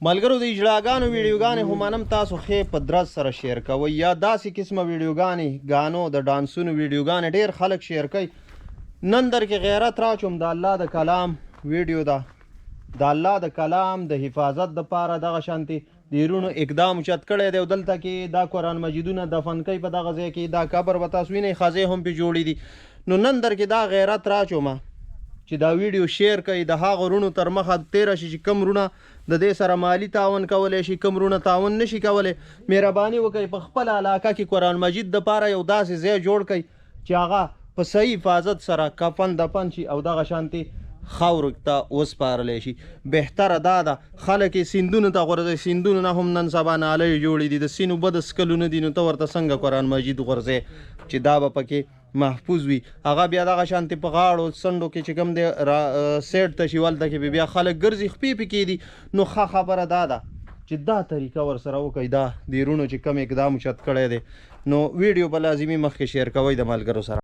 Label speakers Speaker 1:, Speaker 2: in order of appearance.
Speaker 1: ملګرو د اجلاګانو ویډیوګانې هم منم تاسو ښې په درز سره شیر کوئ یا داسې قسمه ویډیوګانې ګانو د ډانسونو ویډیوګانې ډېر خلک شیر کوي. نن در کې غیرت راچوم د الله د کلام ویډیو ده د الله د کلام د حفاظت دپاره دغه شانتې دیرونو اقدام اوچت کړی دی او دلته کې دا قرآن مجیدونه دفن کوي په دغه ځای کې دا قبر به تاسو وینئ ښځې هم پې جوړې دي. نو نن در کې دا غیرت راچومه چې دا ویډیو شیر کوي د هغه وروڼو تر مخه تېره شي چې کوم وروڼه د دې سره مالي تعاون کولی شي کوم وروڼه تعاون نشي کولی. مهرباني وکړئ په خپله علاقه کې قرآن مجید دپاره یو داسې ځای جوړ کړئ چې هغه په صحیح حفاظت سره کفن دفن شي او دغه شانتې خاورو ته وسپارلی شي. بهتره دا ده خلک یې سیندونو ته غورځوي. سیندونو نه هم نن سبا نالۍ جوړې دي د سیند اوبه د څکلو نه دي نو ته ورته څنګه قرآن مجید غورځوې چې دا به پکې محفوظ وي. هغه بیا دغه شانتې په غاړو څنډو کې چې کوم دی سیټ ته شي ولته کې بیا خلک ګرځي خپې پکې دي. نو ښه خبره دا ده چې دا طریقه ورسره وکړئ دا دیرونو چې کم اقدام اوچت کړی دی نو ویډیو به لازمي مخکې شیر کوئ د ملګرو سره.